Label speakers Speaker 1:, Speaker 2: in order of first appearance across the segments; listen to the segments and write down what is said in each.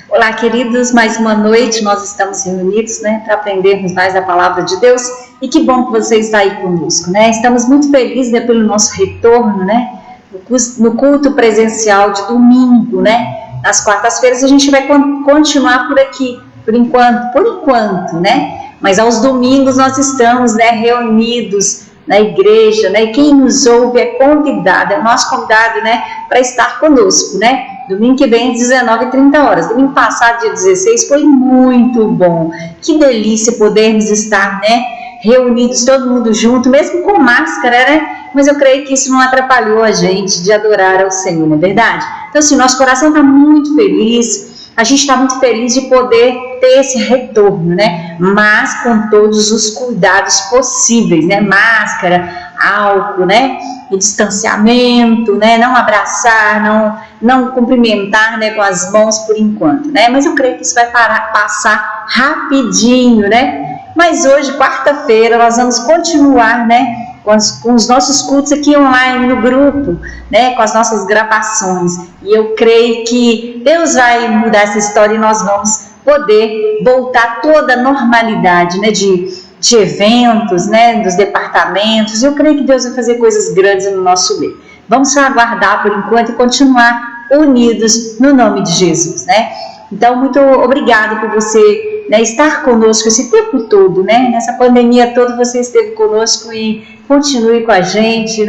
Speaker 1: Olá, queridos, mais uma noite nós estamos reunidos, para aprendermos mais a palavra de Deus, e que bom que você está aí conosco, Estamos muito felizes, pelo nosso retorno, no culto presencial de domingo, Nas quartas-feiras a gente vai continuar por aqui, por enquanto, Mas aos domingos nós estamos, reunidos na igreja, E quem nos ouve é convidado, é o nosso convidado, para estar conosco, Domingo que vem, às 19h30. Domingo passado, dia 16, foi muito bom. Que delícia podermos estar, reunidos, todo mundo junto, mesmo com máscara, Mas eu creio que isso não atrapalhou a gente de adorar ao Senhor, não é verdade? Então, assim, nosso coração está muito feliz, a gente está muito feliz de poder ter esse retorno, Mas com todos os cuidados possíveis, Máscara, álcool, e distanciamento, Não abraçar, não cumprimentar, com as mãos por enquanto, Mas eu creio que isso vai passar rapidinho, Mas hoje, quarta-feira, nós vamos continuar, com os nossos cultos aqui online no grupo, com as nossas gravações. E eu creio que Deus vai mudar essa história e nós vamos poder voltar toda a normalidade, de eventos, dos departamentos. Eu creio que Deus vai fazer coisas grandes no nosso meio. Vamos só aguardar por enquanto e continuar unidos no nome de Jesus, Então, muito obrigada por você estar conosco esse tempo todo, Nessa pandemia toda você esteve conosco e continue com a gente, E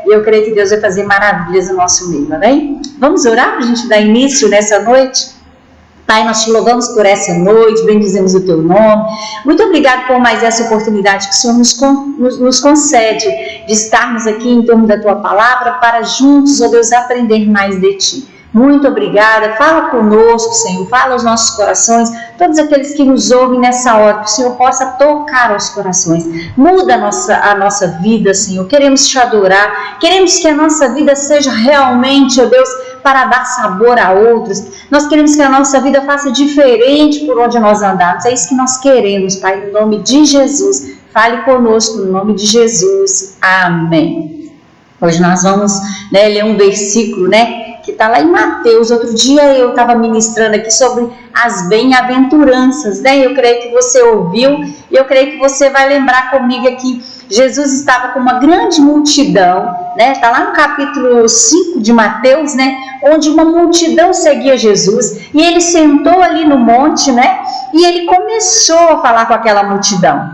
Speaker 1: eu creio que Deus vai fazer maravilhas no nosso meio, amém? Vamos orar para a gente dar início nessa noite? Pai, nós te louvamos por essa noite, bendizemos o teu nome. Muito obrigado por mais essa oportunidade que o Senhor nos concede de estarmos aqui em torno da tua palavra para juntos, ó Deus, aprender mais de ti. Muito obrigada, fala conosco, Senhor, fala aos nossos corações, todos aqueles que nos ouvem nessa hora, que o Senhor possa tocar aos corações, muda a nossa vida, Senhor, queremos te adorar, queremos que a nossa vida seja realmente, ó Deus, para dar sabor a outros, nós queremos que a nossa vida faça diferente por onde nós andamos, é isso que nós queremos, Pai, no nome de Jesus, fale conosco no nome de Jesus, amém. Hoje nós vamos ler um versículo, que está lá em Mateus. Outro dia eu estava ministrando aqui sobre as bem-aventuranças, Eu creio que você ouviu e eu creio que você vai lembrar comigo aqui. Jesus estava com uma grande multidão, Está lá no capítulo 5 de Mateus, Onde uma multidão seguia Jesus e ele sentou ali no monte, E ele começou a falar com aquela multidão,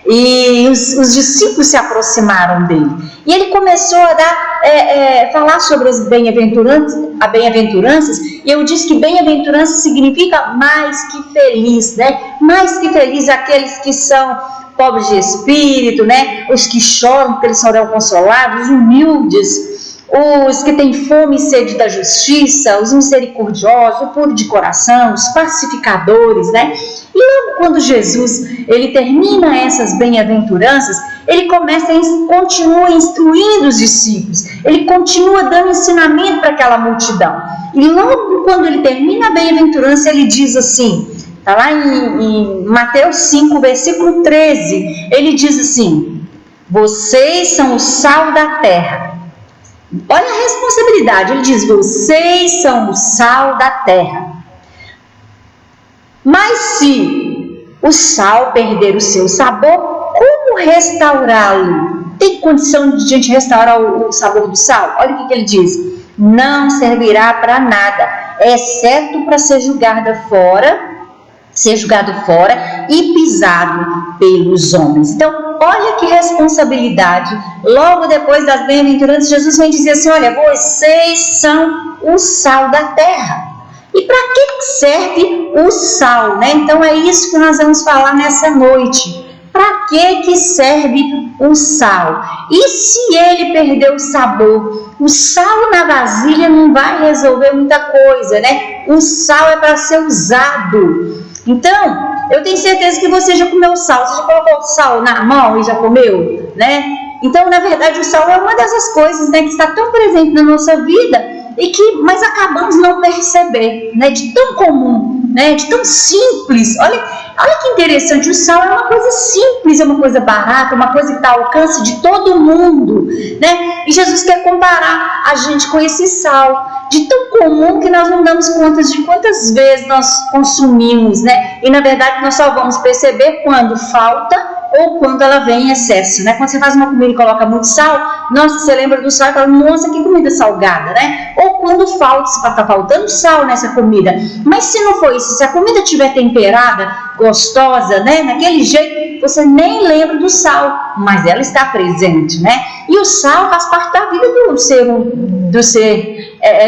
Speaker 1: E os discípulos se aproximaram dele. E ele começou a falar sobre as bem-aventuranças. E eu disse que bem-aventurança significa mais que feliz, Mais que feliz aqueles que são pobres de espírito, Os que choram porque eles serão consolados, os humildes, os que têm fome e sede da justiça, os misericordiosos, o puro de coração, os pacificadores, E logo quando Jesus, ele termina essas bem-aventuranças, ele continua instruindo os discípulos, ele continua dando ensinamento para aquela multidão. E logo quando ele termina a bem-aventurança, ele diz assim, está lá em Mateus 5, versículo 13, ele diz assim: vocês são o sal da terra. Olha a responsabilidade, ele diz, vocês são o sal da terra. Mas se o sal perder o seu sabor, como restaurá-lo? Tem condição de a gente restaurar o sabor do sal? Olha o que ele diz, não servirá para nada, exceto para ser jogado fora e pisado pelos homens. Então, olha que responsabilidade. Logo depois das bem-aventuranças, Jesus vem dizer assim, olha, vocês são o sal da terra. E para que serve o sal, Então é isso que nós vamos falar nessa noite. Para que serve o sal? E se ele perder o sabor? O sal na vasilha não vai resolver muita coisa, O sal é para ser usado. Então, eu tenho certeza que você já comeu sal. Você já colocou sal na mão e já comeu, Então, na verdade, o sal é uma dessas coisas, que está tão presente na nossa vida mas acabamos não perceber, né, de tão comum, né, de tão simples. Olha que interessante, o sal é uma coisa simples, é uma coisa barata, uma coisa que está ao alcance de todo mundo, né? E Jesus quer comparar a gente com esse sal, de tão comum que nós não damos conta de quantas vezes nós consumimos, né? E na verdade nós só vamos perceber quando falta ou quando ela vem em excesso, né? Quando você faz uma comida e coloca muito sal, nossa, você lembra do sal e fala, nossa, que comida salgada, né? Ou quando falta, se está faltando sal nessa comida. Mas se não for isso, se a comida estiver temperada, gostosa, né? Naquele jeito, você nem lembra do sal, mas ela está presente, né? E o sal faz parte da vida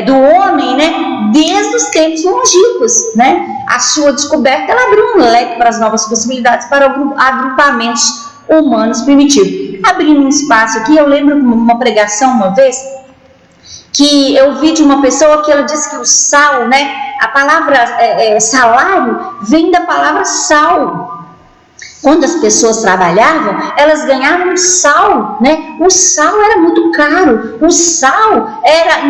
Speaker 1: do homem, né? Desde os tempos longínquos, né? A sua descoberta, ela abriu um leque para as novas possibilidades para agrupamentos humanos primitivos. Abrindo um espaço aqui, eu lembro uma pregação uma vez que eu vi de uma pessoa que ela disse que o sal, né? A palavra salário vem da palavra sal. Quando as pessoas trabalhavam, elas ganhavam sal, né? O sal era muito caro. O sal era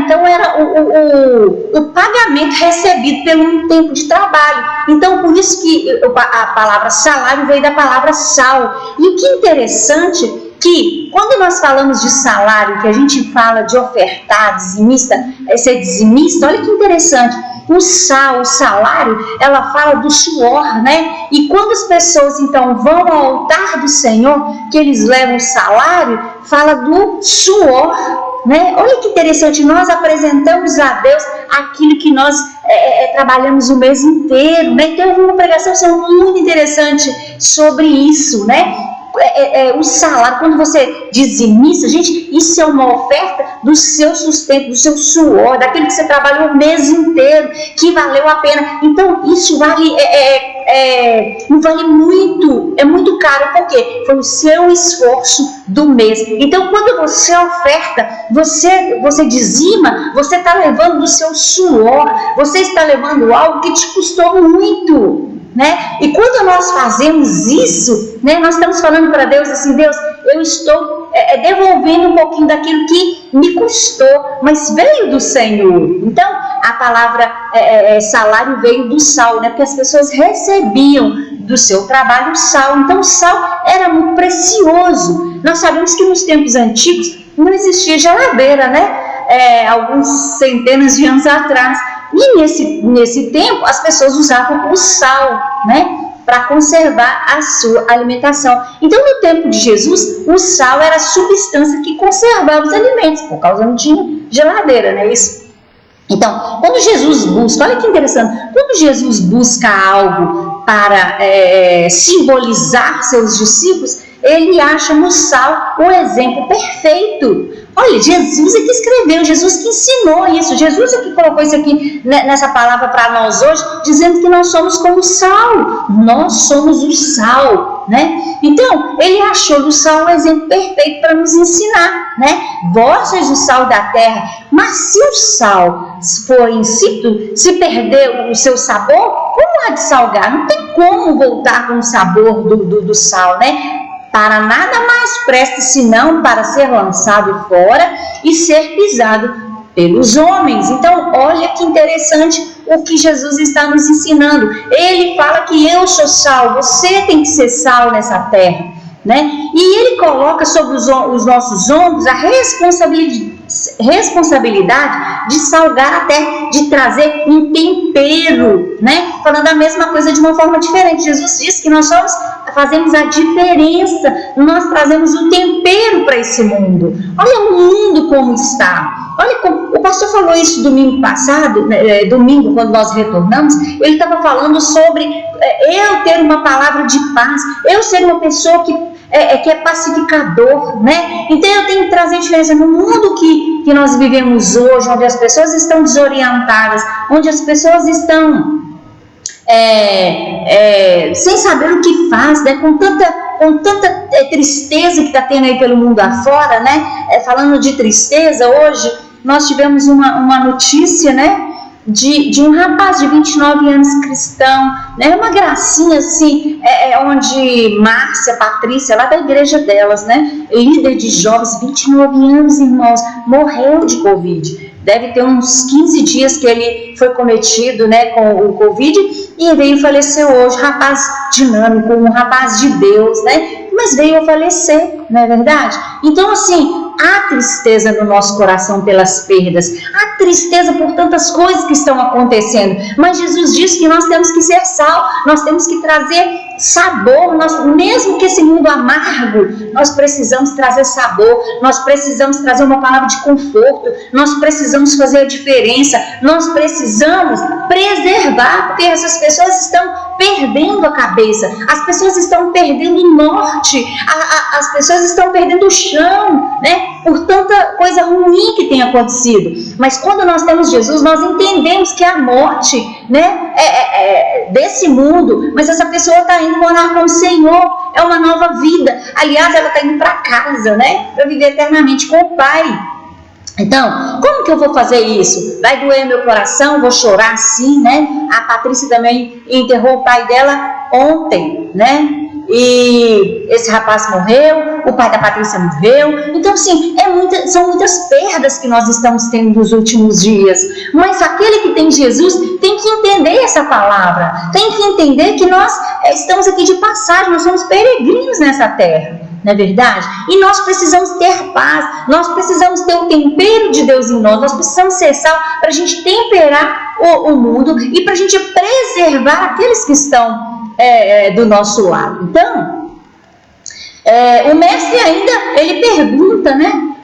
Speaker 1: o pagamento recebido pelo tempo de trabalho. Então, por isso que a palavra salário veio da palavra sal. E o que é interessante que quando nós falamos de salário, que a gente fala de ofertar, dizimista, ser dizimista, olha que interessante. O salário, ela fala do suor, né? E quando as pessoas então vão ao altar do Senhor, que eles levam o salário, fala do suor, né? Olha que interessante, nós apresentamos a Deus aquilo que nós trabalhamos o mês inteiro, né? Então, uma pregação muito interessante sobre isso, né? O salário, quando você dizimista, gente, isso é uma oferta do seu sustento, do seu suor, daquilo que você trabalhou o mês inteiro, que valeu a pena. Então, isso vale, vale muito, é muito caro, porque foi o seu esforço do mês. Então, quando você oferta, você dizima, você está levando do seu suor, você está levando algo que te custou muito, né? E quando nós fazemos isso, né, nós estamos falando para Deus assim, Deus, eu estou devolvendo um pouquinho daquilo que me custou, mas veio do Senhor. Então, a palavra salário veio do sal, né? Porque as pessoas recebiam do seu trabalho o sal. Então, o sal era muito precioso. Nós sabemos que nos tempos antigos não existia geladeira, né? Alguns centenas de anos atrás. E nesse tempo, as pessoas usavam o sal, né, para conservar a sua alimentação. Então, no tempo de Jesus, o sal era a substância que conservava os alimentos, por causa não tinha geladeira, né? Isso. Então, quando Jesus busca, olha que interessante, quando Jesus busca algo para simbolizar seus discípulos, ele acha no sal o exemplo perfeito. Olha, Jesus é que escreveu, Jesus que ensinou isso, Jesus é que colocou isso aqui nessa palavra para nós hoje, dizendo que nós somos como sal, nós somos o sal, né? Então, ele achou no sal um exemplo perfeito para nos ensinar, né? Vós sois o sal da terra, mas se o sal for insípido, se perder o seu sabor, como há de salgar? Não tem como voltar com o sabor do sal, né? Para nada mais presta senão para ser lançado fora e ser pisado pelos homens. Então, olha que interessante o que Jesus está nos ensinando. Ele fala que eu sou sal, você tem que ser sal nessa terra, né? E ele coloca sobre os nossos ombros a responsabilidade de salgar a terra, de trazer um tempero, né? Falando a mesma coisa de uma forma diferente. Jesus disse que nós fazemos a diferença, nós trazemos o tempero para esse mundo. Olha o mundo como está. Olha como o pastor falou isso domingo passado, domingo quando nós retornamos, ele estava falando sobre eu ter uma palavra de paz, eu ser uma pessoa que é pacificador, né? Então eu tenho que trazer diferença no mundo que nós vivemos hoje, onde as pessoas estão desorientadas, onde as pessoas estão sem saber o que faz, né? Com tanta tristeza que está tendo aí pelo mundo afora, né? Falando de tristeza, hoje nós tivemos uma notícia, né? De um rapaz de 29 anos cristão, né? Uma gracinha assim, onde Márcia, Patrícia, lá da igreja delas, né? Líder de jovens, 29 anos, irmãos, morreu de Covid. deve ter uns 15 dias que ele foi cometido, né, com o Covid, e veio falecer hoje, rapaz dinâmico, um rapaz de Deus, né, mas veio a falecer, não é verdade? Então, assim, há tristeza no nosso coração pelas perdas, há tristeza por tantas coisas que estão acontecendo, mas Jesus diz que nós temos que ser sal, nós temos que trazer sabor, mesmo que esse mundo amargo, nós precisamos trazer sabor, nós precisamos trazer uma palavra de conforto, nós precisamos fazer a diferença, nós precisamos preservar, porque essas pessoas estão perdendo a cabeça, as pessoas estão perdendo o norte, as pessoas estão perdendo o chão, né? Por tanta coisa ruim que tem acontecido. Mas quando nós temos Jesus, nós entendemos que a morte, né, é desse mundo, mas essa pessoa está indo morar com o Senhor, é uma nova vida. Aliás, ela está indo para casa, né, para viver eternamente com o Pai. Então, como que eu vou fazer isso? Vai doer meu coração, vou chorar sim, né? A Patrícia também enterrou o pai dela ontem, né? E esse rapaz morreu, o pai da Patrícia morreu. Então, assim, são muitas perdas que nós estamos tendo nos últimos dias. Mas aquele que tem Jesus tem que entender essa palavra, tem que entender que nós estamos aqui de passagem, nós somos peregrinos nessa terra. Não é verdade? E nós precisamos ter paz, nós precisamos ter o tempero de Deus em nós precisamos ser sal para a gente temperar o mundo e para a gente preservar aqueles que estão do nosso lado. Então, o mestre ainda, ele pergunta, né?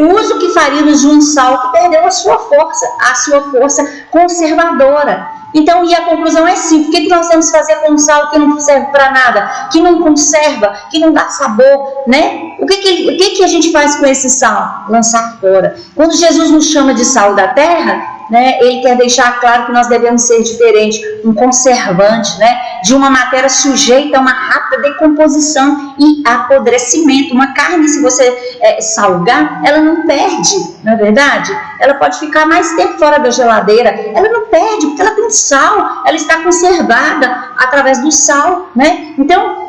Speaker 1: O uso que faríamos de um sal que perdeu a sua força conservadora. Então, e a conclusão é simples: o que nós temos que fazer com um sal que não serve para nada, que não conserva, que não dá sabor, né? O que a gente faz com esse sal? Lançar fora. Quando Jesus nos chama de sal da terra, né, ele quer deixar claro que nós devemos ser diferentes, um conservante, né, de uma matéria sujeita a uma rápida decomposição e apodrecimento. Uma carne, se você salgar, ela não perde, não é verdade? Ela pode ficar mais tempo fora da geladeira, ela não perde, porque ela tem sal, ela está conservada através do sal, né? Então,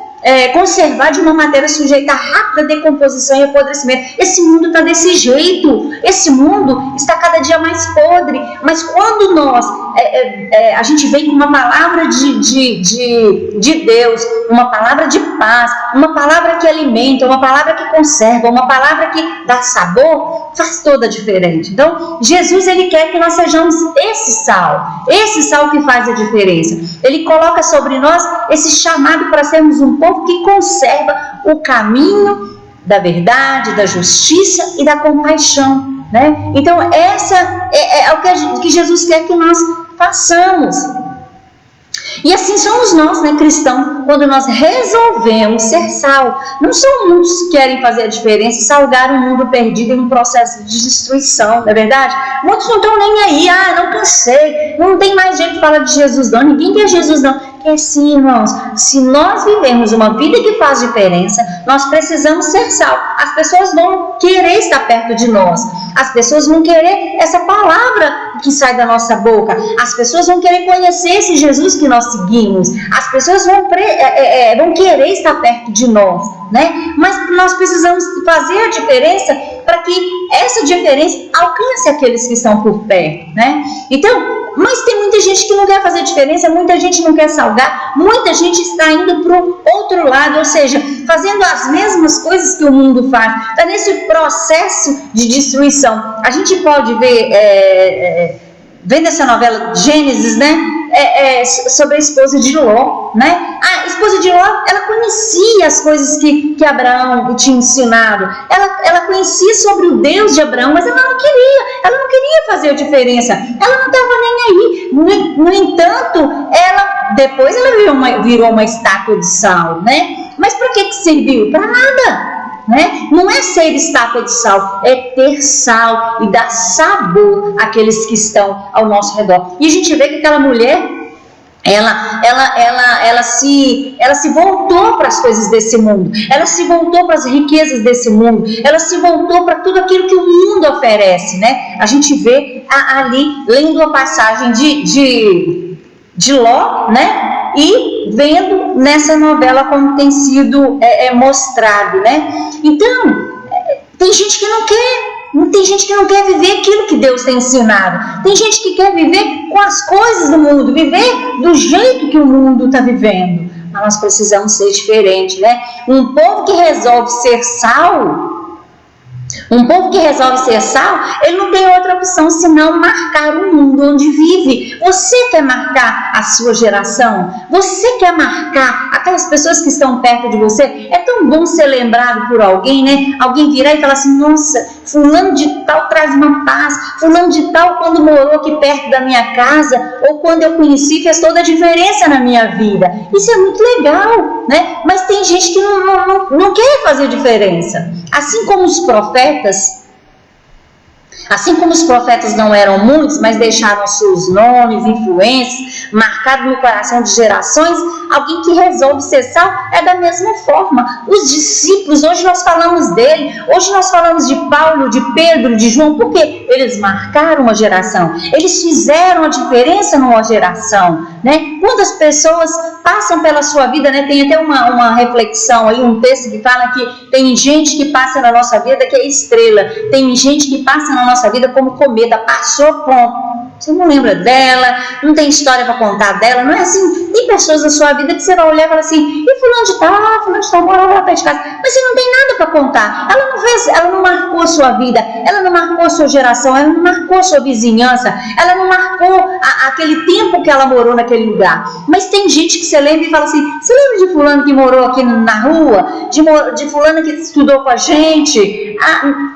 Speaker 1: conservar de uma matéria sujeita a rápida decomposição e apodrecimento. Esse mundo está desse jeito, esse mundo está cada dia mais podre, mas quando a gente vem com uma palavra de Deus, uma palavra de paz, uma palavra que alimenta, uma palavra que conserva, uma palavra que dá sabor, faz toda a diferença. Então, Jesus, ele quer que nós sejamos esse sal que faz a diferença. Ele coloca sobre nós esse chamado para sermos um povo que conserva o caminho da verdade, da justiça e da compaixão, né? Então, essa é o que Jesus quer que nós façamos. E assim somos nós, né, cristãos, quando nós resolvemos ser sal. Não são muitos que querem fazer a diferença e salgar um mundo perdido em um processo de destruição, não é verdade? Muitos não estão nem aí, não cansei, não tem mais jeito de falar de Jesus não, ninguém quer Jesus não. É sim, irmãos, se nós vivemos uma vida que faz diferença, nós precisamos ser sal. As pessoas vão querer estar perto de nós, as pessoas vão querer essa palavra que sai da nossa boca, as pessoas vão querer conhecer esse Jesus que nós seguimos, as pessoas vão querer estar perto de nós, né? Mas nós precisamos fazer a diferença para que essa diferença alcance aqueles que estão por perto, né? Então, mas tem muita gente que não quer fazer diferença, muita gente não quer salgar, muita gente está indo para o outro lado, ou seja, fazendo as mesmas coisas que o mundo faz, está nesse processo de destruição. A gente pode ver, vendo essa novela Gênesis, né? Sobre a esposa de Ló, né? A esposa de Ló, ela conhecia as coisas que Abraão tinha ensinado, ela conhecia sobre o Deus de Abraão, mas ela não queria fazer a diferença, ela não estava nem aí. No entanto, depois ela virou uma estátua de sal, né? Mas para que serviu? Para nada. Né? Não é ser estátua de sal, é ter sal e dar sabor àqueles que estão ao nosso redor. E a gente vê que aquela mulher, ela se voltou para as coisas desse mundo, ela se voltou para as riquezas desse mundo, ela se voltou para tudo aquilo que o mundo oferece, né? A gente vê ali, lendo a passagem de Ló, né? E vendo nessa novela como tem sido mostrado, né? Então, tem gente que não quer, Não tem gente que não quer viver aquilo que Deus tem ensinado. Tem gente que quer viver com as coisas do mundo, viver do jeito que o mundo está vivendo. Mas nós precisamos ser diferentes, né? Um povo que resolve ser sal, ele não tem outra opção senão marcar o mundo onde vive. Você quer marcar a sua geração? Você quer marcar aquelas pessoas que estão perto de você? É tão bom ser lembrado por alguém, né? Alguém virar e falar assim, nossa, fulano de tal traz uma paz, fulano de tal quando morou aqui perto da minha casa, ou quando eu conheci fez toda a diferença na minha vida. Isso é muito legal, né? Mas tem gente que não quer fazer diferença. Assim como os profetas não eram muitos, mas deixaram seus nomes, influências, marcados no coração de gerações, alguém que resolve ser sal é da mesma forma. Os discípulos, hoje nós falamos dele, hoje nós falamos de Paulo, de Pedro, de João, porque eles marcaram uma geração, eles fizeram a diferença numa geração, né? Quantas pessoas passam pela sua vida, né? Tem até uma reflexão aí, um texto que fala que tem gente que passa na nossa vida que é estrela, tem gente que passa na nossa vida como cometa, passou, pronto. Você não lembra dela, não tem história para contar dela, não é assim? Tem pessoas na sua vida que você vai olhar e falar assim, e fulano de tal morava lá perto de casa, mas você não tem nada para contar. Ela não marcou a sua vida, ela não marcou a sua geração, ela não marcou a sua vizinhança, ela não marcou aquele tempo que ela morou naquele lugar. Mas tem gente que você lembra e fala assim, você lembra de fulano que morou aqui na rua? De fulano que estudou com a gente?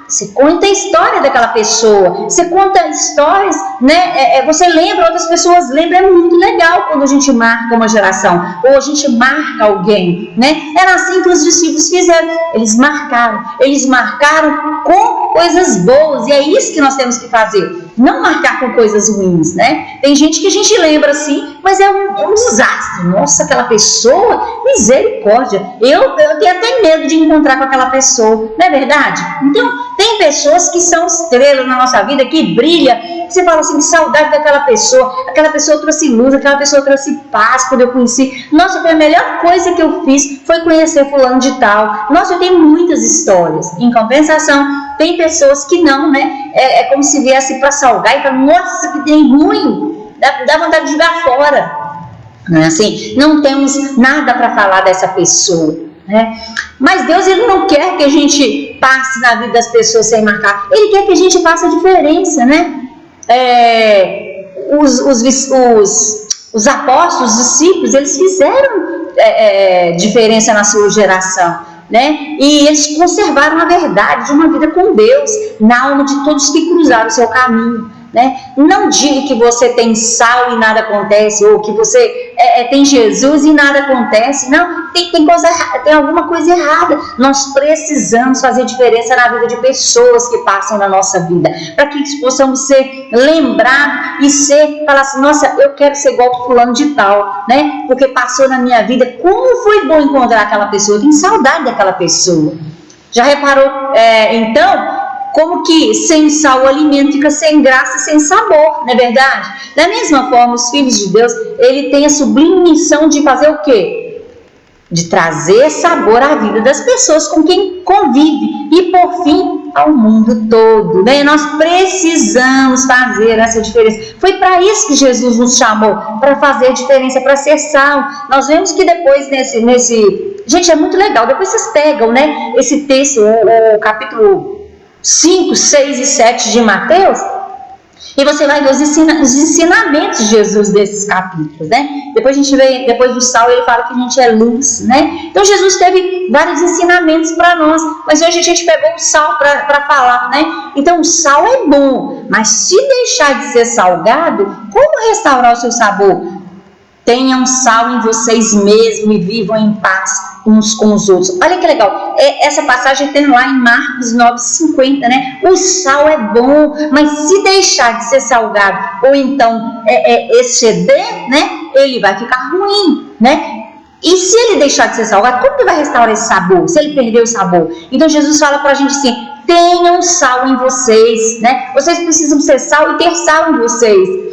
Speaker 1: Você conta a história daquela pessoa, você conta histórias, né? Você lembra, outras pessoas lembram, é muito legal quando a gente marca uma geração, ou a gente marca alguém, né? Era assim que os discípulos fizeram, eles marcaram com coisas boas, e é isso que nós temos que fazer, não marcar com coisas ruins, né? Tem gente que a gente lembra assim, mas é um desastre, nossa, aquela pessoa, misericórdia, eu tenho até medo de encontrar com aquela pessoa, não é verdade? Então, tem pessoas que são estrelas na nossa vida, que brilha, você fala assim, que saudade daquela pessoa, aquela pessoa trouxe luz, aquela pessoa trouxe paz quando eu conheci, nossa, foi a melhor coisa que eu fiz, foi conhecer fulano de tal, nossa, eu tenho muitas histórias. Em compensação, tem pessoas que não, né, é como se viesse para salgar e falar, nossa, que tem ruim, dá vontade de jogar fora, não é assim? Não temos nada para falar dessa pessoa. Mas Deus, Ele não quer que a gente passe na vida das pessoas sem marcar, Ele quer que a gente faça a diferença, né? Os apóstolos, os discípulos, eles fizeram diferença na sua geração, né? E eles conservaram a verdade de uma vida com Deus na alma de todos que cruzaram o seu caminho, né? Não diga que você tem sal e nada acontece, ou que você tem Jesus e nada acontece. Não, tem alguma coisa errada. Nós precisamos fazer diferença na vida de pessoas que passam na nossa vida, para que possamos ser lembrados e falar assim, nossa, eu quero ser igual ao fulano de tal, né? Porque passou na minha vida, como foi bom encontrar aquela pessoa, eu tenho saudade daquela pessoa. Já reparou, então, como que sem sal o alimento fica sem graça, sem sabor, não é verdade? Da mesma forma, os filhos de Deus, ele tem a sublime missão de fazer o quê? De trazer sabor à vida das pessoas com quem convive e, por fim, ao mundo todo, né? Nós precisamos fazer essa diferença. Foi para isso que Jesus nos chamou, para fazer diferença, para ser sal. Nós vemos que depois gente, é muito legal, depois vocês pegam, né, esse texto, o capítulo 5, 6 e 7 de Mateus, e você vai ver os ensinamentos de Jesus desses capítulos, né? Depois a gente vê, depois do sal, ele fala que a gente é luz, né? Então Jesus teve vários ensinamentos para nós, mas hoje a gente pegou o sal para falar, né? Então o sal é bom, mas se deixar de ser salgado, como restaurar o seu sabor? Tenham sal em vocês mesmos e vivam em paz uns com os outros. Olha que legal, essa passagem tem lá em Marcos 9,50, né? O sal é bom, mas se deixar de ser salgado, ou então exceder, né? Ele vai ficar ruim, né? E se ele deixar de ser salgado, como ele vai restaurar esse sabor? Se ele perder o sabor? Então Jesus fala pra gente assim, tenham sal em vocês, né? Vocês precisam ser sal e ter sal em vocês.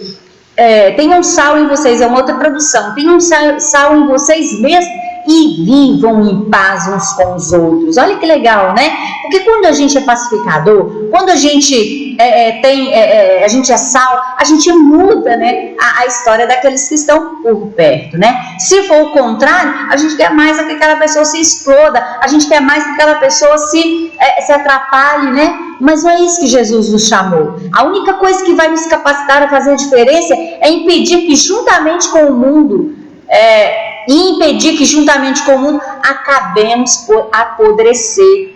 Speaker 1: Tenham sal em vocês, é uma outra tradução, tenham sal em vocês mesmos e vivam em paz uns com os outros. Olha que legal, né? Porque quando a gente é pacificador, quando a gente a gente é sal, a gente muda, né, a história daqueles que estão por perto, né? Se for o contrário, a gente quer mais que aquela pessoa se exploda, a gente quer mais que aquela pessoa se atrapalhe, né? Mas não é isso que Jesus nos chamou. A única coisa que vai nos capacitar a fazer a diferença é impedir que juntamente com o mundo, acabemos por apodrecer,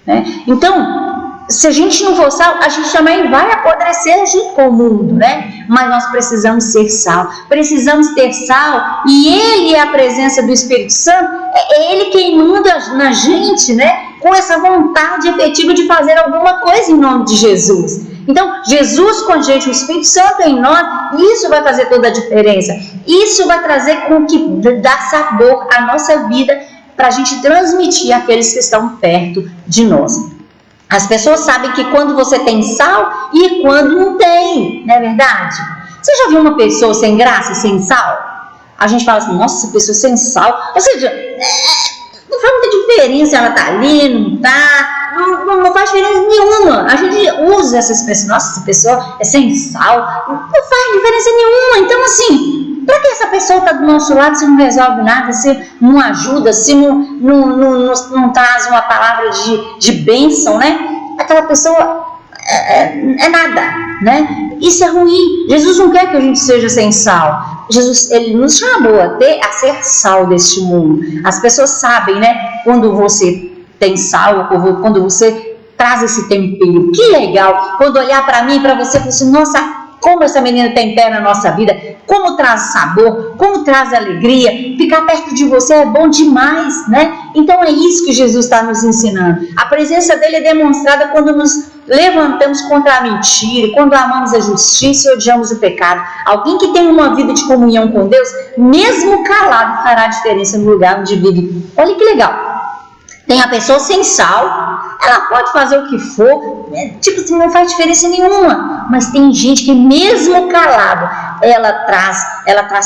Speaker 1: né? Então, se a gente não for sal, a gente também vai apodrecer junto com o mundo, né? Mas nós precisamos ser sal, precisamos ter sal, e Ele é a presença do Espírito Santo, é Ele quem manda na gente, né? Com essa vontade efetiva de fazer alguma coisa em nome de Jesus. Então, Jesus com a gente, o Espírito Santo em nós, isso vai fazer toda a diferença. Isso vai trazer com que dá sabor à nossa vida para a gente transmitir àqueles que estão perto de nós. As pessoas sabem que quando você tem sal e quando não tem, não é verdade? Você já viu uma pessoa sem graça, sem sal? A gente fala assim, nossa, essa pessoa sem sal. Ou seja, não faz muita diferença ela tá ali, não tá, não faz diferença nenhuma. A gente usa essa expressão, nossa, essa pessoa é sem sal, não faz diferença nenhuma. Então assim, para que essa pessoa está do nosso lado se não resolve nada, se não ajuda, se não traz uma palavra de bênção, né? Aquela pessoa é nada, né? Isso é ruim. Jesus não quer que a gente seja sem sal. Jesus, Ele nos chamou a ser sal deste mundo. As pessoas sabem, né? Quando você tem sal, quando você traz esse tempero. Que legal! Quando olhar para mim e para você, falar assim, nossa, como essa menina tempera a nossa vida, como traz sabor, como traz alegria, ficar perto de você é bom demais, né? Então é isso que Jesus está nos ensinando. A presença dele é demonstrada quando nos levantamos contra a mentira, quando amamos a justiça e odiamos o pecado. Alguém que tem uma vida de comunhão com Deus, mesmo calado, fará diferença no lugar onde vive. Olha que legal. Tem a pessoa sem sal, ela pode fazer o que for, tipo assim, não faz diferença nenhuma. Mas tem gente que mesmo calado, ela traz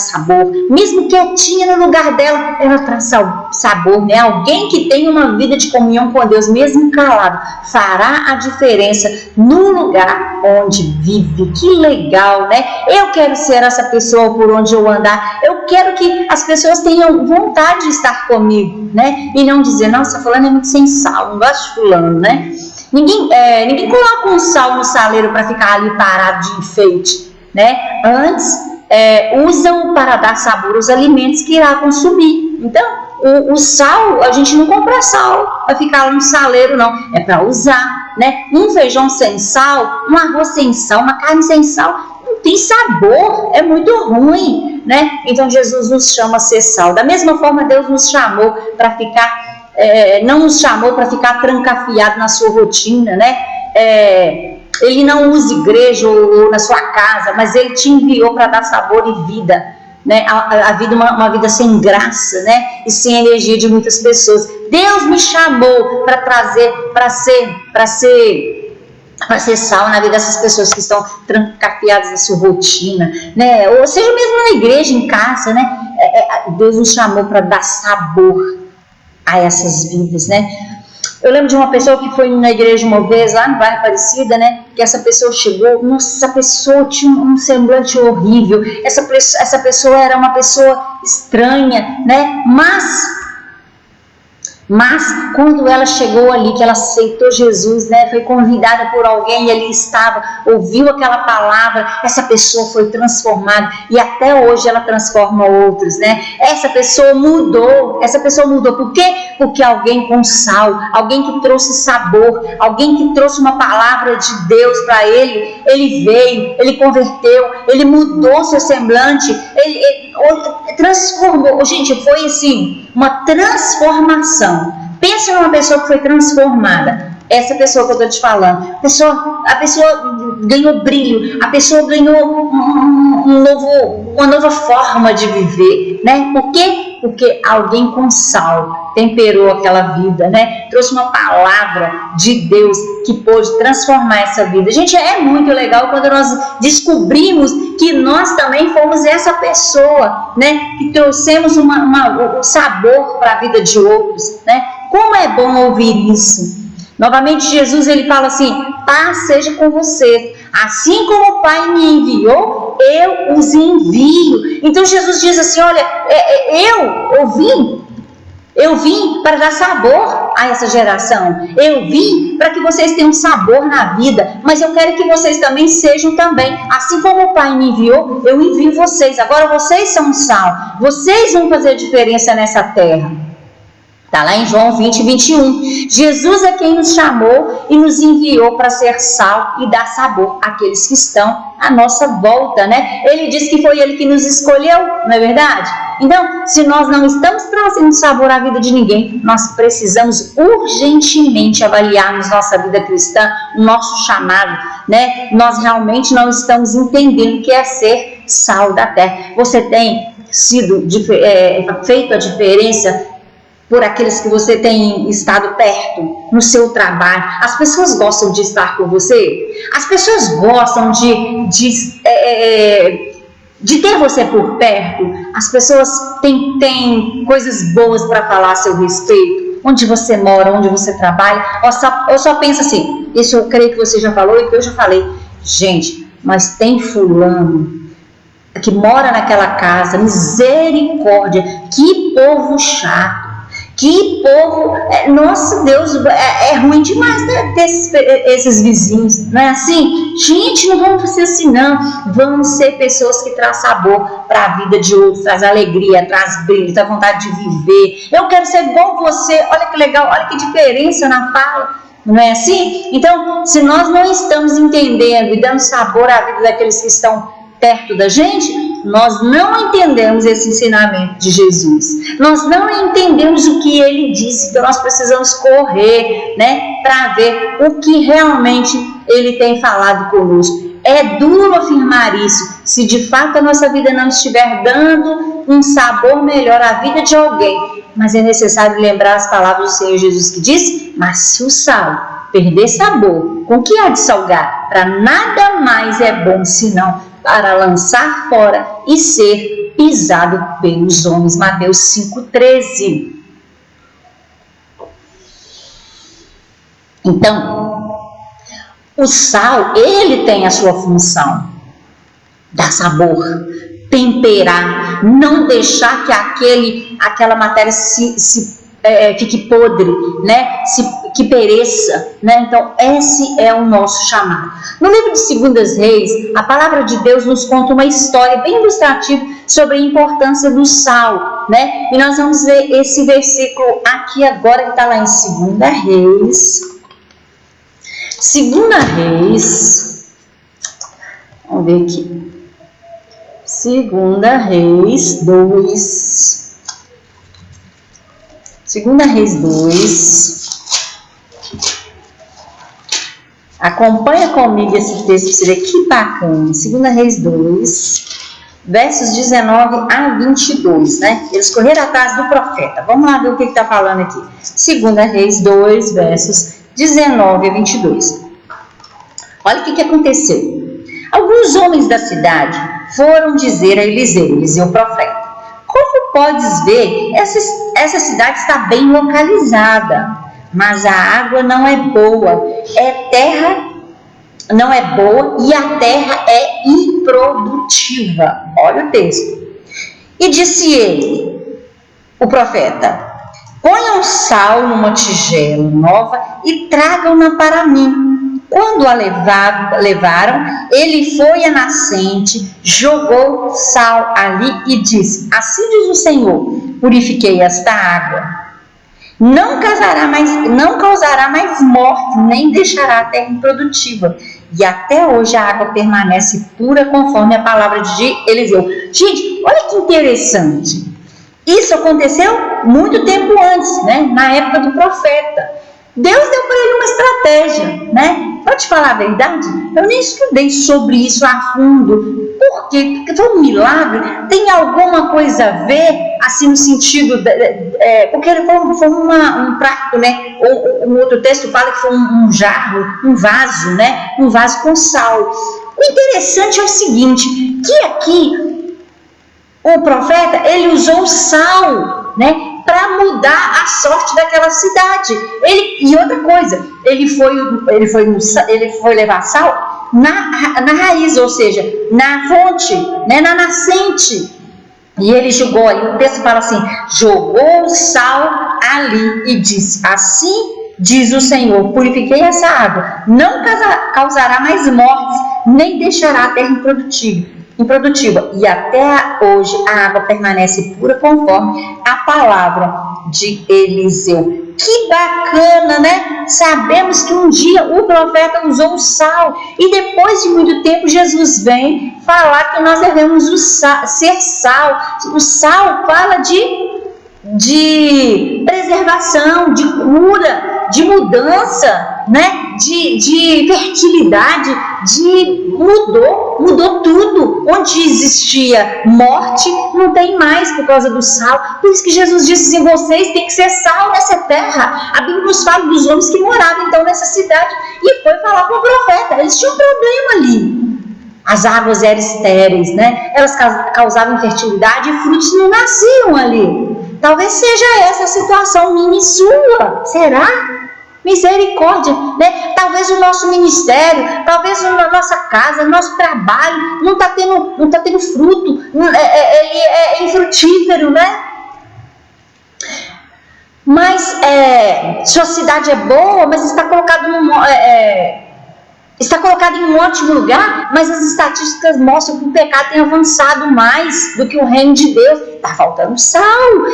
Speaker 1: sabor. Mesmo quietinha no lugar dela, ela traz sabor, né? Alguém que tem uma vida de comunhão com Deus, mesmo calado, fará a diferença no lugar onde vive. Que legal, né? Eu quero ser essa pessoa por onde eu andar. Eu quero que as pessoas tenham vontade de estar comigo, né? E não dizer, nossa, fulano é muito sem sal, não gosto de fulano, né? Ninguém coloca um sal no saleiro para ficar ali parado de enfeite, né? Antes, usam para dar sabor aos alimentos que irá consumir. Então, o sal, a gente não compra sal para ficar lá no saleiro, não. É para usar, né? Um feijão sem sal, um arroz sem sal, uma carne sem sal, não tem sabor, é muito ruim, né? Então, Jesus nos chama a ser sal. Da mesma forma, Deus nos chamou para ficar... não nos chamou para ficar trancafiado na sua rotina, né? Ele não usa igreja ou na sua casa, mas Ele te enviou para dar sabor e vida, né? A vida, uma vida sem graça, né? E sem energia de muitas pessoas. Deus me chamou para trazer, para ser sal na vida dessas pessoas que estão trancafiadas na sua rotina, né? Ou seja, mesmo na igreja, em casa, né? Deus nos chamou para dar sabor a essas vidas, né? Eu lembro de uma pessoa que foi na igreja uma vez, lá no bairro Aparecida, né? Que essa pessoa chegou, nossa, essa pessoa tinha um semblante horrível, essa pessoa era uma pessoa estranha, né? Mas quando ela chegou ali, que ela aceitou Jesus, né, foi convidada por alguém e ali estava, ouviu aquela palavra, essa pessoa foi transformada e até hoje ela transforma outros, né? Essa pessoa mudou. Por quê? Porque alguém com sal, alguém que trouxe sabor, alguém que trouxe uma palavra de Deus para ele veio, ele converteu, ele mudou seu semblante, ele transformou. Gente, foi assim, uma transformação. Pensa numa pessoa que foi transformada. Essa pessoa que eu estou te falando, a pessoa ganhou brilho, a pessoa ganhou uma nova forma de viver, né? Por quê? Porque alguém com sal temperou aquela vida, né? Trouxe uma palavra de Deus que pôde transformar essa vida. Gente, é muito legal quando nós descobrimos que nós também fomos essa pessoa, né, que trouxemos o sabor para a vida de outros, né? Como é bom ouvir isso. Novamente Jesus ele fala assim: paz seja com você, assim como o Pai me enviou, eu os envio. Então Jesus diz assim: olha, eu vim para dar sabor a essa geração. Eu vim para que vocês tenham sabor na vida. Mas eu quero que vocês também sejam também. Assim como o Pai me enviou, eu envio vocês. Agora vocês são sal. Vocês vão fazer a diferença nessa terra. Está lá em João 20, 21. Jesus é quem nos chamou e nos enviou para ser sal e dar sabor àqueles que estão à nossa volta, né? Ele disse que foi Ele que nos escolheu, não é verdade? Então, se nós não estamos trazendo sabor à vida de ninguém, nós precisamos urgentemente avaliarmos nossa vida cristã, o nosso chamado, né? Nós realmente não estamos entendendo o que é ser sal da terra. Você tem sido feito a diferença por aqueles que você tem estado perto, no seu trabalho? As pessoas gostam de estar com você? As pessoas gostam de ter você por perto? As pessoas têm coisas boas para falar a seu respeito? Onde você mora, onde você trabalha? Eu só penso assim, isso eu creio que você já falou e que eu já falei. Gente, mas tem fulano que mora naquela casa, misericórdia, que povo chato. Que povo, nossa Deus, é ruim demais, né, ter esses vizinhos, não é assim? Gente, não vamos ser assim não, vamos ser pessoas que trazem sabor para a vida de outros, traz alegria, traz brilho, traz vontade de viver. Eu quero ser igual você, olha que legal, olha que diferença na fala, não é assim? Então, se nós não estamos entendendo e dando sabor à vida daqueles que estão perto da gente, nós não entendemos esse ensinamento de Jesus. Nós não entendemos o que Ele disse. Então nós precisamos correr, né, para ver o que realmente Ele tem falado conosco. É duro afirmar isso. Se de fato a nossa vida não estiver dando um sabor melhor à vida de alguém, mas é necessário lembrar as palavras do Senhor Jesus que diz: mas se o sal perder sabor, com que há de salgar? Para nada mais é bom senão para lançar fora e ser pisado pelos homens. Mateus 5,13. Então, o sal, ele tem a sua função: dar sabor, temperar, não deixar que aquela matéria fique podre, né? Que pereça, né? Então esse é o nosso chamado. No livro de 2 Reis, a palavra de Deus nos conta uma história bem ilustrativa sobre a importância do sal, né? E nós vamos ver esse versículo aqui agora, que está lá em 2 Reis. 2 Reis, vamos ver aqui. 2 Reis 2. 2 Reis 2. Acompanha comigo esse texto para você ver que bacana. 2 Reis 2, versos 19 a 22, né? Eles correram atrás do profeta. Vamos lá ver o que está falando aqui. 2 Reis 2, versos 19 a 22. Olha o que aconteceu. Alguns homens da cidade foram dizer a Eliseu, o profeta: como podes ver, essa cidade está bem localizada, mas a água não é boa, não é boa e a terra é improdutiva. Olha o texto. E disse ele, o profeta: ponham sal numa tigela nova e tragam-na para mim. Quando a levaram, ele foi à nascente, jogou sal ali e disse: assim diz o Senhor, purifiquei esta água. Não causará mais morte, nem deixará a terra improdutiva. E até hoje a água permanece pura, conforme a palavra de Eliseu. Gente, olha que interessante. Isso aconteceu muito tempo antes, né? Na época do profeta. Deus deu para ele uma estratégia, né? Para te falar a verdade, eu nem estudei sobre isso a fundo. Por quê? Porque foi um milagre. Tem alguma coisa a ver, assim, no sentido... porque foi um prato, né? Ou um outro texto fala que foi um jarro, um vaso, né? Um vaso com sal. O interessante é o seguinte, que aqui o profeta, ele usou o sal, né, para mudar a sorte daquela cidade. E outra coisa, ele foi levar sal na raiz, ou seja, na fonte, né, na nascente. E ele jogou ali, o texto fala assim, jogou o sal ali e disse, assim diz o Senhor, purifiquei essa água, não causará mais mortes, nem deixará a terra improdutiva. E até hoje a água permanece pura conforme a palavra de Eliseu. Que bacana, né? Sabemos que um dia o profeta usou o sal e depois de muito tempo Jesus vem falar que nós devemos ser sal. O sal fala de preservação, de cura, de mudança, né? De fertilidade, mudou tudo. Onde existia morte, não tem mais por causa do sal. Por isso que Jesus disse assim, vocês têm que ser sal nessa terra. A Bíblia nos fala dos homens que moravam então nessa cidade e foi falar com o profeta. Eles tinham um problema ali. As águas eram estéreis, né? Elas causavam infertilidade e frutos não nasciam ali. Talvez seja essa a situação minha e sua. Será? Misericórdia, né? Talvez o nosso ministério, talvez a nossa casa, o nosso trabalho não está tendo fruto, ele é infrutífero, né? Mas sua cidade é boa, mas está colocado em um ótimo lugar, mas as estatísticas mostram que o pecado tem avançado mais do que o reino de Deus. Está faltando sal.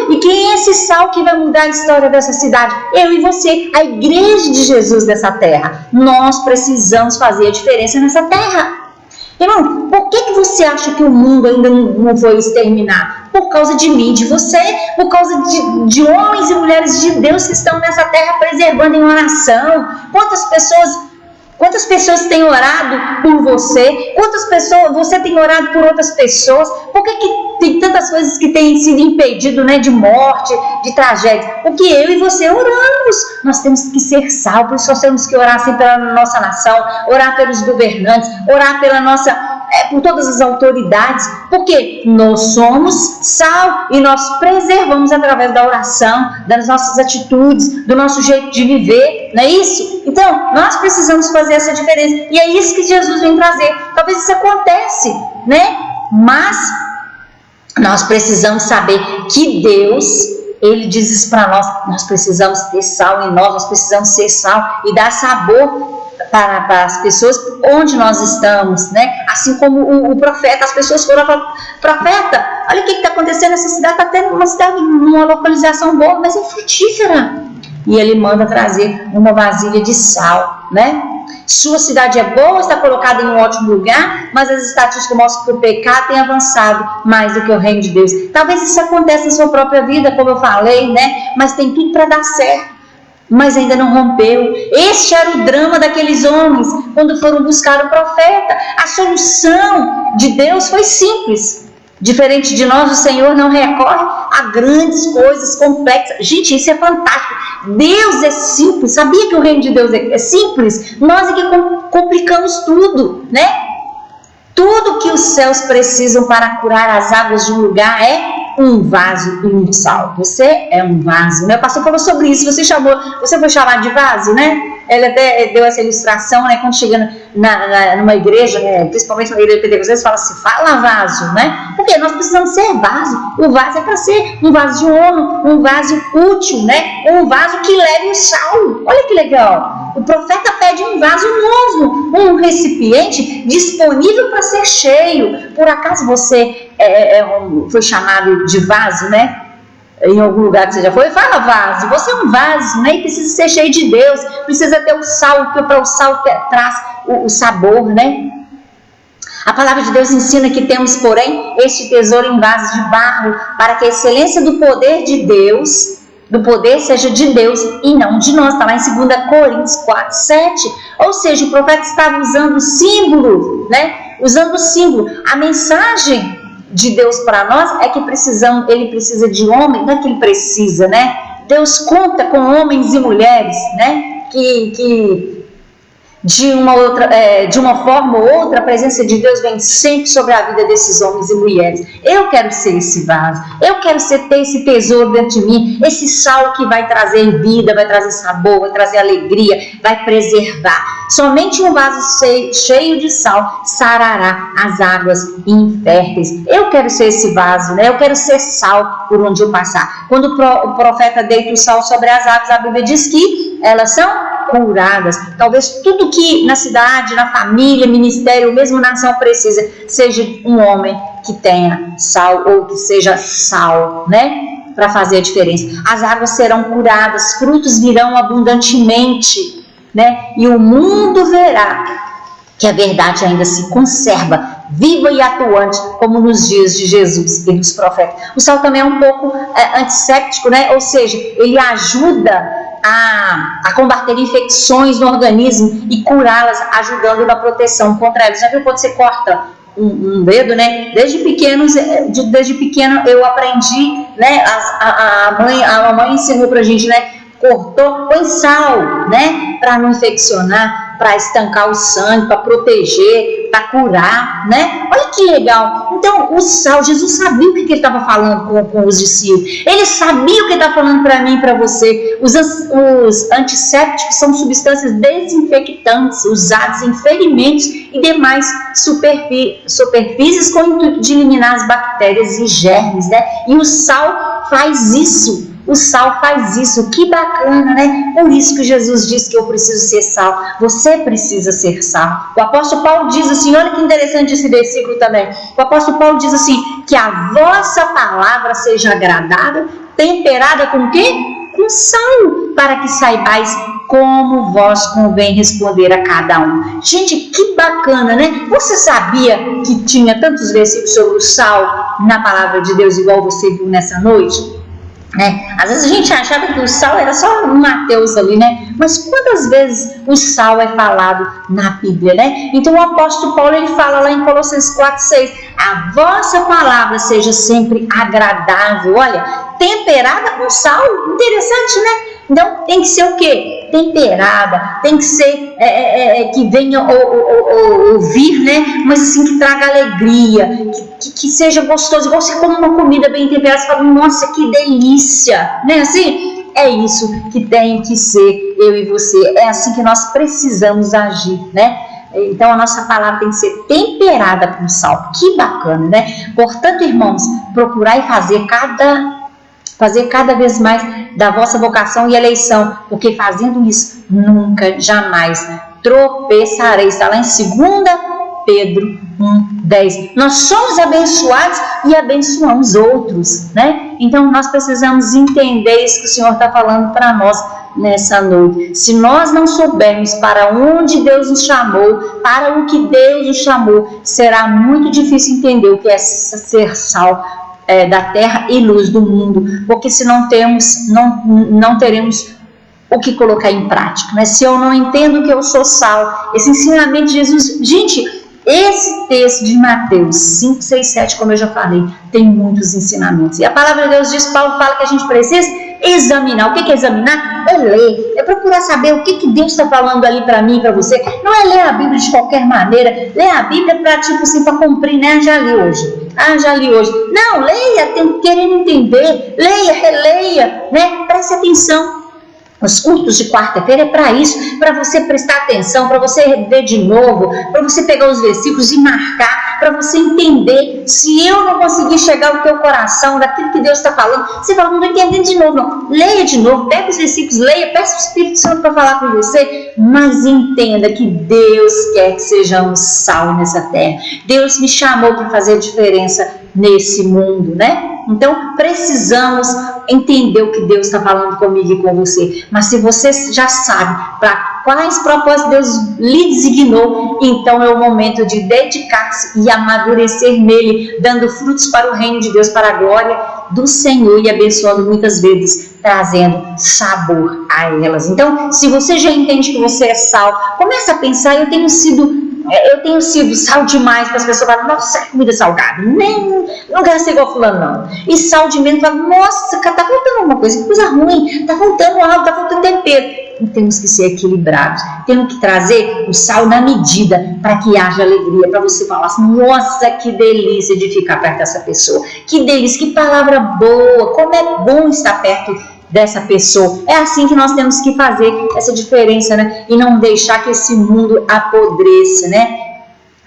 Speaker 1: E quem é esse sal que vai mudar a história dessa cidade? Eu e você, a igreja de Jesus dessa terra. Nós precisamos fazer a diferença nessa terra. Irmão, por que você acha que o mundo ainda não foi exterminado? Por causa de mim, de você, por causa de homens e mulheres de Deus que estão nessa terra preservando em oração. Quantas pessoas têm orado por você? Quantas pessoas você tem orado por outras pessoas? Por que tem tantas coisas que têm sido impedido, né, de morte, de tragédia? Porque eu e você oramos. Nós temos que ser sal, por isso nós temos que orar assim pela nossa nação, orar pelos governantes, orar por todas as autoridades, porque nós somos sal e nós preservamos através da oração, das nossas atitudes, do nosso jeito de viver, não é isso? Então, nós precisamos fazer essa diferença, e é isso que Jesus vem trazer. Talvez isso acontece, né? Mas nós precisamos saber que Deus, Ele diz isso para nós precisamos ter sal em nós precisamos ser sal e dar sabor para as pessoas onde nós estamos, né? Assim como o profeta, as pessoas foram para profeta, olha o que está acontecendo nessa cidade, está tendo uma cidade numa localização boa, mas é frutífera. E ele manda trazer uma vasilha de sal, né? Sua cidade é boa, está colocada em um ótimo lugar, mas as estatísticas mostram que o pecado tem avançado mais do que o reino de Deus. Talvez isso aconteça na sua própria vida, como eu falei, né? Mas tem tudo para dar certo. Mas ainda não rompeu. Este era o drama daqueles homens quando foram buscar o profeta. A solução de Deus foi simples. Diferente de nós, o Senhor não recorre a grandes coisas complexas. Gente, isso é fantástico. Deus é simples. Sabia que o reino de Deus é simples? Nós é que complicamos tudo, né? Tudo que os céus precisam para curar as águas de um lugar é um vaso e um sal. Você é um vaso, né? O pastor falou sobre isso. Você foi chamado de vaso, né? Ele até deu essa ilustração, né? Quando chega numa igreja, né? Principalmente na igreja pentecostal, fala assim, fala vaso, né? Porque nós precisamos ser vaso. O vaso é para ser um vaso de honra, um vaso útil, né? Um vaso que leve o sal. Olha que legal. O profeta pede um vaso novo, um recipiente disponível para ser cheio. Por acaso você foi chamado de vaso, né? Em algum lugar que você já foi, fala vaso. Você é um vaso, né? E precisa ser cheio de Deus. Precisa ter o sal, porque para o sal traz o sabor, né? A palavra de Deus ensina que temos, porém, este tesouro em vasos de barro, para que a excelência do poder de Deus, do poder seja de Deus e não de nós. Está lá em 2 Coríntios 4:7. Ou seja, o profeta estava usando o símbolo, né? Usando o símbolo. A mensagem de Deus para nós é que ele precisa de homem, não é que ele precisa, né? Deus conta com homens e mulheres, né? Que de uma forma ou outra, a presença de Deus vem sempre sobre a vida desses homens e mulheres. Eu quero ser esse vaso, eu quero ter esse tesouro dentro de mim, esse sal que vai trazer vida, vai trazer sabor, vai trazer alegria, vai preservar. Somente um vaso cheio de sal sarará as águas inférteis. Eu quero ser esse vaso, né? Eu quero ser sal por onde eu passar. Quando o profeta deita o sal sobre as águas, a Bíblia diz que elas são curadas. Talvez tudo que na cidade, na família, ministério, ou mesmo nação precisa, seja um homem que tenha sal ou que seja sal, né? Para fazer a diferença. As águas serão curadas, frutos virão abundantemente, né? E o mundo verá que a verdade ainda se conserva viva e atuante, como nos dias de Jesus e dos profetas. O sal também é um pouco antisséptico, né? Ou seja, ele ajuda a combater infecções no organismo e curá-las, ajudando na proteção contra elas. Já viu quando você corta um dedo, né? Desde pequeno eu aprendi, né? A mamãe ensinou pra gente, né? Cortou, põe sal, né? Para não infeccionar, para estancar o sangue, para proteger, para curar, né? Olha que legal. Então, o sal, Jesus sabia o que ele estava falando com os discípulos. Ele sabia o que ele estava falando para mim e para você. Os antissépticos são substâncias desinfectantes usadas em ferimentos e demais superfícies com o intuito de eliminar as bactérias e germes, né? E o sal faz isso. O sal faz isso, que bacana, né? Por isso que Jesus disse que eu preciso ser sal. Você precisa ser sal. O apóstolo Paulo diz assim, olha que interessante esse versículo também. O apóstolo Paulo diz assim, que a vossa palavra seja agradável, temperada com o quê? Com sal, para que saibais como vós convém responder a cada um. Gente, que bacana, né? Você sabia que tinha tantos versículos sobre o sal na palavra de Deus, igual você viu nessa noite? Às vezes a gente achava que o sal era só um Mateus ali, né? Mas quantas vezes o sal é falado na Bíblia, né? Então o apóstolo Paulo, ele fala lá em Colossenses 4:6, a vossa palavra seja sempre agradável, olha, temperada com sal, interessante, né? Então tem que ser o quê? Temperada, tem que ser que venha ouvir, né? Mas assim, que traga alegria, que seja gostoso, igual você come uma comida bem temperada, você fala, nossa, que delícia, né? Assim, é isso que tem que ser eu e você, é assim que nós precisamos agir, né? Então a nossa palavra tem que ser temperada com sal, que bacana, né? Portanto, irmãos, procurar e fazer cada vez mais da vossa vocação e eleição, porque fazendo isso, nunca, jamais tropeçareis. Está lá em 2 Pedro 1:10. Nós somos abençoados e abençoamos outros, né? Então nós precisamos entender isso que o Senhor está falando para nós nessa noite. Se nós não soubermos para onde Deus nos chamou, para o que Deus nos chamou, será muito difícil entender o que é ser sal da terra e luz do mundo, porque se não teremos o que colocar em prática, né? Se eu não entendo que eu sou sal, esse ensinamento de Jesus, gente, esse texto de Mateus 5, 6, 7, como eu já falei, tem muitos ensinamentos, e a palavra de Deus diz, Paulo fala que a gente precisa examinar. O que é examinar? É ler, é procurar saber o que Deus está falando ali para mim e para você. Não é ler a Bíblia de qualquer maneira, ler a Bíblia para tipo assim, para cumprir, né? Já li hoje. Não, leia, querendo entender, leia, releia, né? Preste atenção. Os cultos de quarta-feira é para isso, para você prestar atenção, para você ver de novo, para você pegar os versículos e marcar, para você entender. Se eu não conseguir chegar ao teu coração, daquilo que Deus está falando, você fala, não estou entendendo de novo, não. Leia de novo, pega os versículos, leia, peça o Espírito Santo para falar com você, mas entenda que Deus quer que sejamos sal nessa terra. Deus me chamou para fazer diferença nesse mundo, né? Então precisamos entender o que Deus está falando comigo e com você. Mas se você já sabe para quais propósitos Deus lhe designou, então é o momento de dedicar-se e amadurecer nele, dando frutos para o reino de Deus, para a glória do Senhor, e abençoando muitas vezes, trazendo sabor a elas. Então, se você já entende que você é sal, comece a pensar, eu tenho sido sal demais, para as pessoas falarem, nossa, comida salgada, não quero ser igual fulano, não. E sal de menos, fala, nossa, tá faltando alguma coisa, que coisa ruim, tá faltando algo, tá faltando tempero. temos que ser equilibrados. Temos que trazer o sal na medida para que haja alegria, para você falar assim, nossa, que delícia de ficar perto dessa pessoa. Que delícia, que palavra boa, como é bom estar perto dessa pessoa. É assim que nós temos que fazer essa diferença, né? E não deixar que esse mundo apodreça, né?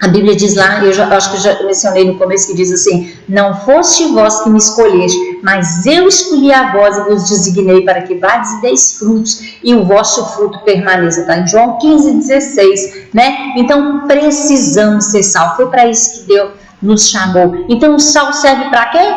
Speaker 1: A Bíblia diz lá, acho que eu já mencionei no começo, que diz assim, não foste vós que me escolheste, mas eu escolhi a vós e vos designei para que vades e deis frutos e o vosso fruto permaneça. Está em João 15:16, né? Então precisamos ser sal, foi para isso que Deus nos chamou. Então o sal serve para quê?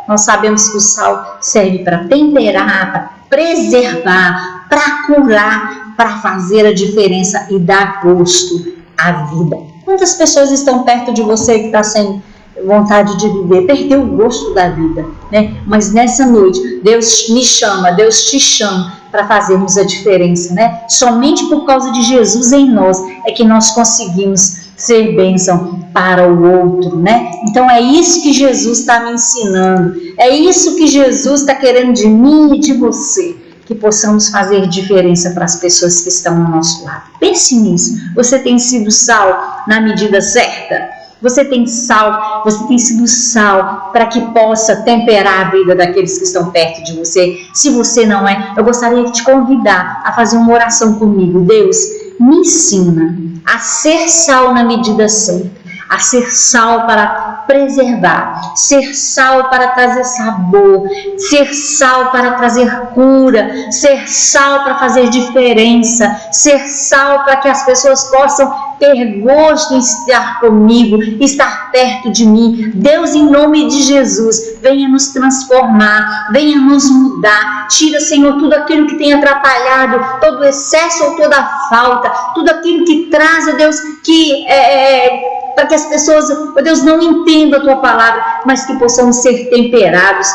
Speaker 1: Nós sabemos que o sal serve para temperar, para preservar, para curar, para fazer a diferença e dar gosto à vida. Quantas pessoas estão perto de você que está sem vontade de viver, perdeu o gosto da vida, né? Mas nessa noite, Deus me chama, Deus te chama para fazermos a diferença, né? Somente por causa de Jesus em nós é que nós conseguimos ser bênção para o outro, né? Então é isso que Jesus está me ensinando, é isso que Jesus está querendo de mim e de você, que possamos fazer diferença para as pessoas que estão ao nosso lado. Pense nisso. Você tem sido sal na medida certa? Você tem sido sal para que possa temperar a vida daqueles que estão perto de você? Se você não é, eu gostaria de te convidar a fazer uma oração comigo. Deus, me ensina a ser sal na medida certa, a ser sal para preservar, ser sal para trazer sabor, ser sal para trazer cura, ser sal para fazer diferença, ser sal para que as pessoas possam ter gosto em estar comigo, estar perto de mim. Deus, em nome de Jesus, venha nos transformar, venha nos mudar. Tira, Senhor, tudo aquilo que tem atrapalhado, todo o excesso ou toda a falta, tudo aquilo que traz, ó Deus, que para que as pessoas, ó Deus, não entendam a Tua palavra, mas que possamos ser temperados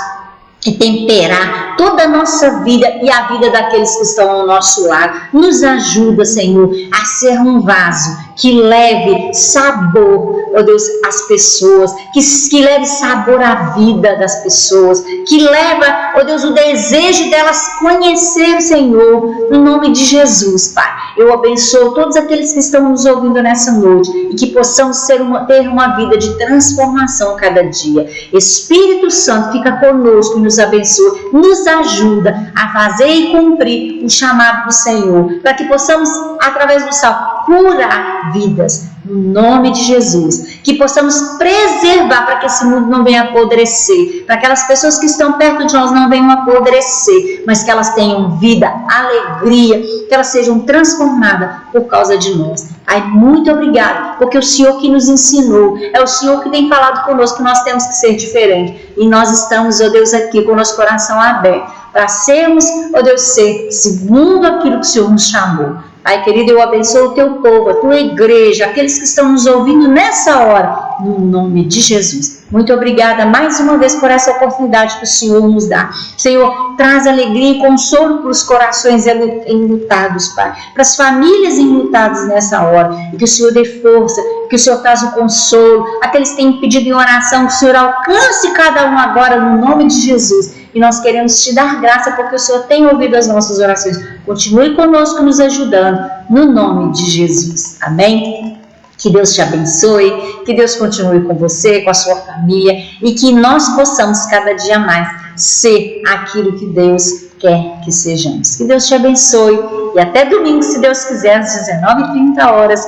Speaker 1: e temperar toda a nossa vida e a vida daqueles que estão ao nosso lado. Nos ajuda, Senhor, a ser um vaso que leve sabor, ó Deus, às pessoas, que leve sabor à vida das pessoas, que leva, ó Deus, o desejo delas conhecer o Senhor, no nome de Jesus, Pai. Eu abençoo todos aqueles que estão nos ouvindo nessa noite e que possamos ter uma vida de transformação cada dia. Espírito Santo, fica conosco e nos abençoa, nos ajuda a fazer e cumprir o chamado do Senhor, para que possamos, através do sal, curar vidas, no nome de Jesus, que possamos preservar para que esse mundo não venha apodrecer, para que aquelas pessoas que estão perto de nós não venham apodrecer, mas que elas tenham vida, alegria, que elas sejam transformadas por causa de nós. Ai, muito obrigado, porque o Senhor que nos ensinou, é o Senhor que tem falado conosco que nós temos que ser diferentes, e nós estamos, ó Deus, aqui com o nosso coração aberto, para sermos, ó Deus, ser segundo aquilo que o Senhor nos chamou. Pai querido, eu abençoo o Teu povo, a Tua igreja, aqueles que estão nos ouvindo nessa hora, no nome de Jesus. Muito obrigada mais uma vez por essa oportunidade que o Senhor nos dá. Senhor, traz alegria e consolo para os corações enlutados, Pai, para as famílias enlutadas nessa hora, e que o Senhor dê força, que o Senhor traz o consolo, aqueles que têm pedido em oração, que o Senhor alcance cada um agora no nome de Jesus. E nós queremos Te dar graça porque o Senhor tem ouvido as nossas orações. Continue conosco nos ajudando, no nome de Jesus. Amém? Que Deus te abençoe, que Deus continue com você, com a sua família, e que nós possamos cada dia mais ser aquilo que Deus quer que sejamos. Que Deus te abençoe e até domingo, se Deus quiser, às 19h30,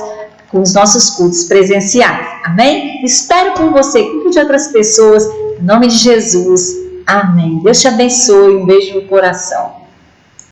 Speaker 1: com os nossos cultos presenciais. Amém? Espero com você, com de outras pessoas, em nome de Jesus. Amém. Deus te abençoe. Um beijo no coração.